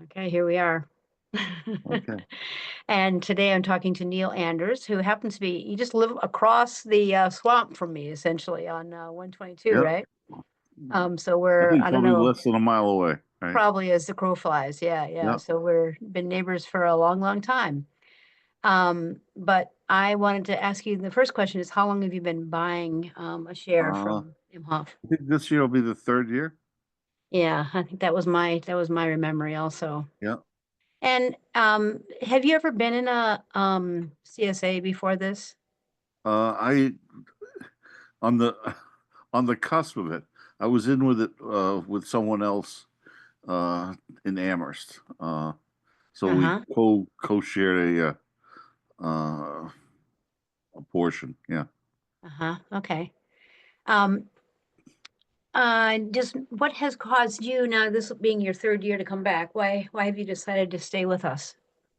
Okay, here we are. Okay. And today I'm talking to Neil Anders, who happens to be, you just live across the swamp from me, essentially, on 122, Yep. right? So I we're, think I don't probably know, less than a mile away. Right. probably as the crow flies. Yeah, yeah. Yep. So we're been neighbors for a long, long time. But I wanted to ask you, the first question is, how long have you been buying a share Uh, from Imhoff? I think this year will be the third year. Yeah, I think that was my memory also. Yep. And have you ever been in a CSA before this? I on the on the cusp of it. I was in with it with someone else in Amherst. So we Uh-huh. co-shared uh, a portion. Yeah. Uh-huh. Okay. Um, just what has caused you now, this being your third year to come back? Why have you decided to stay with us?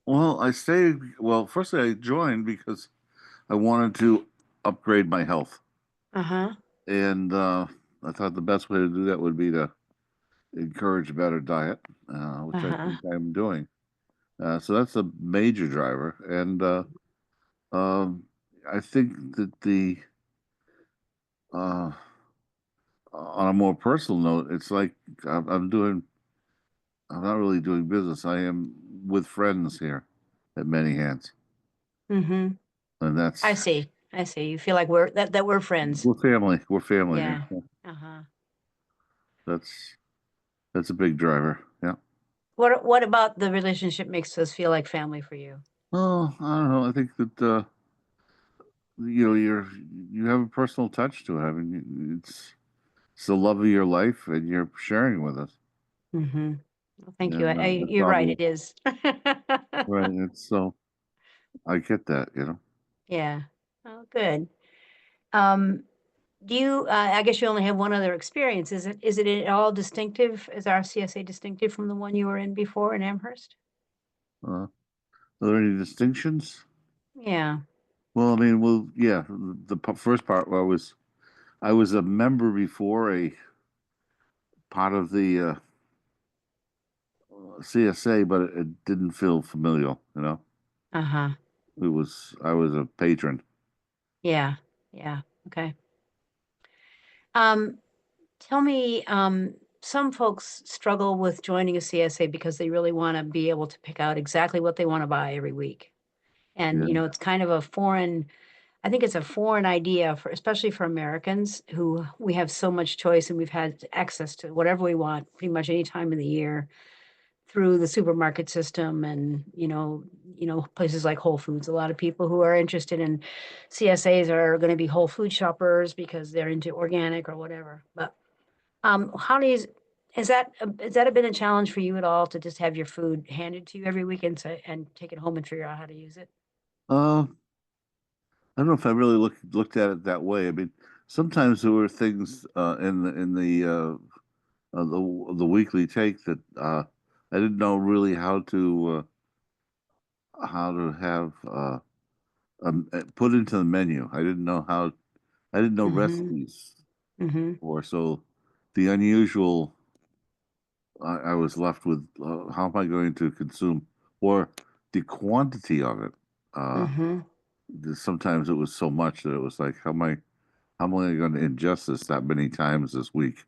Well, I stayed. Well, firstly, I joined because I wanted to upgrade my health, Uh-huh. and I thought the best way to do that would be to encourage a better diet, which I Uh-huh. think I'm doing. So that's a major driver, and um, I think that the uh, on a more personal note, it's like I'm doing. I'm not really doing business. I am with friends here at Many Hands, Mm-hmm. and I that's see. I see. You feel like that we're friends. we're family. We're family here. Yeah. Uh-huh. That's that's a big driver. Yeah. What about the relationship makes us feel like family for you? Oh, I don't know. I think that you have a personal touch to it. I mean, it's the love of your life, and you're sharing with us. Mm-hmm. Well, thank you. And that's You're right, probably it is. right. It's so I get that. Yeah. Oh, good. Um, do you, I guess you only have one other experience. Is it at all distinctive? Is our CSA distinctive from the one you were in before in Amherst? Are there any distinctions? Yeah. Well, I mean, well, yeah. The first part I was a member before a part of the CSA, but it didn't feel familial. Uh-huh. I was a patron. Yeah. Yeah. Okay. Um, Tell me, some folks struggle with joining a CSA because they really want to be able to pick out exactly what they want to buy every week. And, Yeah, it's kind of a foreign, I think it's a foreign idea for, especially for Americans who we have so much choice and we've had access to whatever we want pretty much any time of the year through the supermarket system and, places like Whole Foods. A lot of people who are interested in CSAs are going to be Whole Food shoppers because they're into organic or whatever. But how do you, has that been a challenge for you at all to just have your food handed to you every week and and take it home and figure out how to use it? I don't know if I really looked at it that way. I mean, sometimes there were things in the weekly take that I didn't know really how to have put into the menu. I didn't know Mhm, recipes mhm, for. So the unusual, I was left with how am I going to consume or the quantity of it. Uh, mhm. Sometimes it was so much that it was like, how am I going to ingest this that many times this week?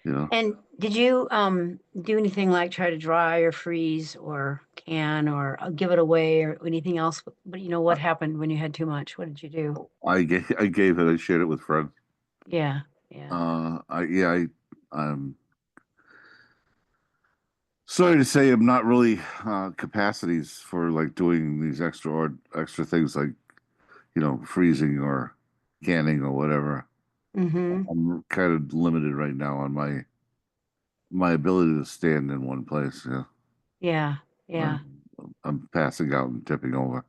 You know, And did you, do anything like try to dry or freeze or can or give it away or anything else? But what happened when you had too much? What did you do? I gave it. I shared it with friends. Yeah, yeah. I yeah. I'm sorry to say, I'm not really capacities for like doing these extra things like freezing or canning or whatever. Mhm. I'm kind of limited right now on my ability to stand in one place. Yeah, Yeah, yeah. I'm passing out and tipping over.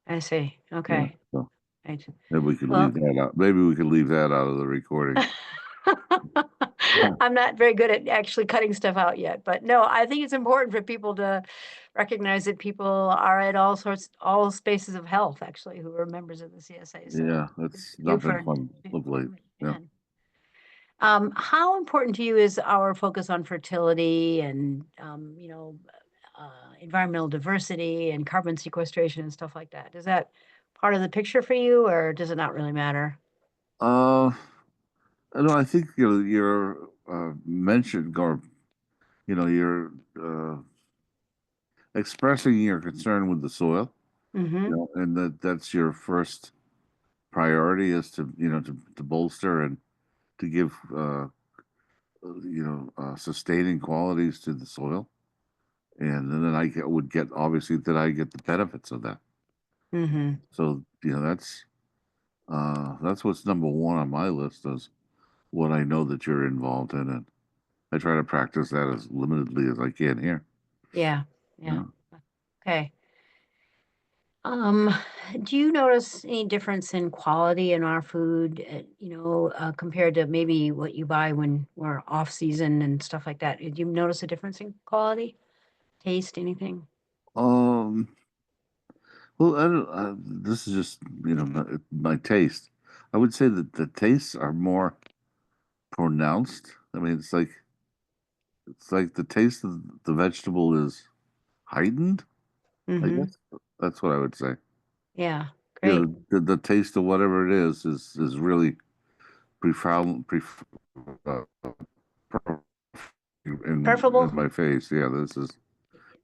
I see. Yeah, Okay. so Right. maybe we could leave Well, that out. Maybe we could leave that out of the recording. I'm not very good at actually cutting stuff out yet, but no, I think it's important for people to recognize that people are at all spaces of health, actually, who are members of the CSA. So Yeah, good that's for you not been for fun of late. doing it. Yeah. Yeah. How important to you is our focus on fertility and, environmental diversity and carbon sequestration and stuff like that. Is that part of the picture for you, or does it not really matter? Uh, no, I think your mention or your expressing your concern with the soil, Mm-hmm. and that's your first priority is to to bolster and to give sustaining qualities to the soil, and then would get obviously that I get the benefits of that. Mm-hmm. So that's what's number one on my list is what I know that you're involved in, and I try to practice that as limitedly as I can here. Yeah. You Yeah. know? Okay. Um, do you notice any difference in quality in our food, compared to maybe what you buy when we're off season and stuff like that? Do you notice a difference in quality, taste, anything? Um, well, I don't, this is just my taste. I would say that the tastes are more pronounced. I mean, it's like the taste of the vegetable is heightened. I Mm-hmm. guess that's what I would say. Yeah. Yeah, Great. the taste of whatever it is really profound, uh, in Preferable? my face. Yeah, this is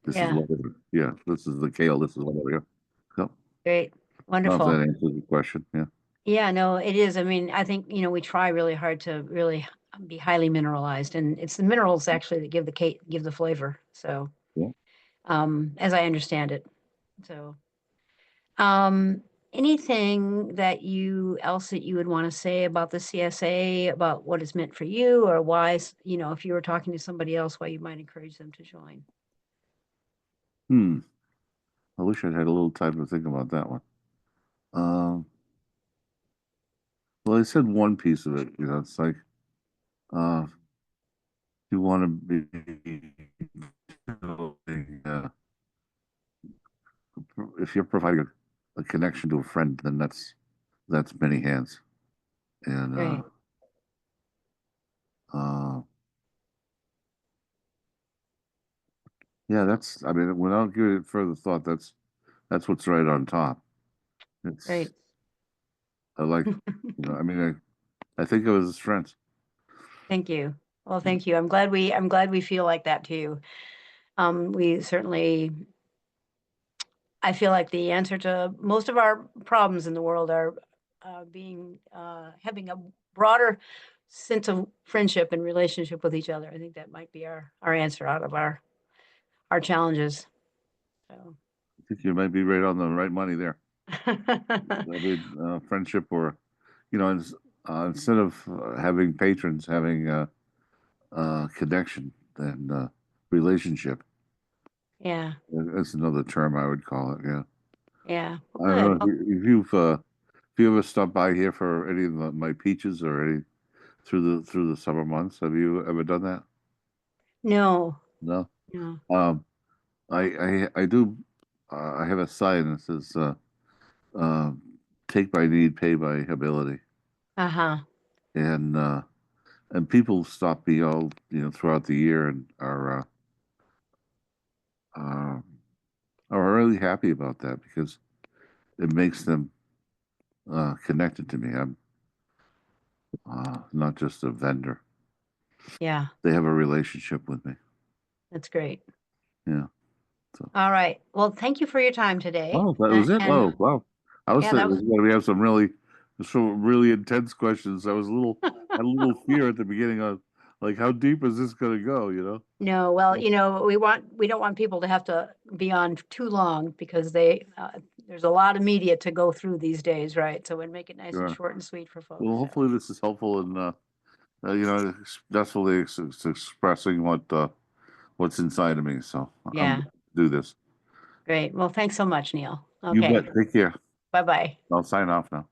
Yeah. whatever. Yeah, this is the kale. This is whatever. Yeah. So, Great. I don't know if that Wonderful. answers the question. Yeah. Yeah, no, it is. I mean, I think, we try really hard to really be highly mineralized, and it's the minerals actually that give the cake, give the flavor. So, Yeah. as I understand it. So, um, anything else that you would want to say about the CSA, about what it's meant for you, or why, if you were talking to somebody else, why you might encourage them to join? Hmm. I wish I'd had a little time to think about that one. Um. Well, I said one piece of it. It's like uh, you want to be uh, if you're providing a connection to a friend, then that's many hands. And Great. uh, yeah, I mean, without giving it further thought, that's what's right on top. It's Great. I like, I mean, I think of it as strengths. Thank you. Well, thank you. I'm glad we feel like that too. We certainly I feel like the answer to most of our problems in the world are having a broader sense of friendship and relationship with each other. I think that might be our answer out of our challenges. So, I think you might be right on the right money there. I mean, friendship or, instead of having patrons, having connection and relationship. yeah, That's another term I would call it. Yeah. yeah. Well, I don't know good. Well, if you ever stopped by here for any of my peaches or any through the summer months. Have you ever done that? no, No. no. Um, I do. I have a sign that says uh, "Take by need, pay by ability," Uh-huh. and people stop me all throughout the year and uh, are really happy about that because it makes them connected to me. I'm not just a vendor. Yeah, They have a relationship with me. that's great. Yeah. So. All right. Well, thank you for your time today. Oh, that was it. And Oh, wow. I was yeah, that was thinking we have some really intense questions. I was had a little fear at the beginning of like how deep is this going to go? no, well, we don't want people to have to be on too long because there's a lot of media to go through these days, right? So we make it nice and Sure. short and sweet for folks. Well, So, hopefully this is helpful in successfully expressing what's inside of me. So I'm going yeah, to do this. great. Well, thanks so much, Neil. You Okay, bet. Take care. bye-bye. I'll sign off now.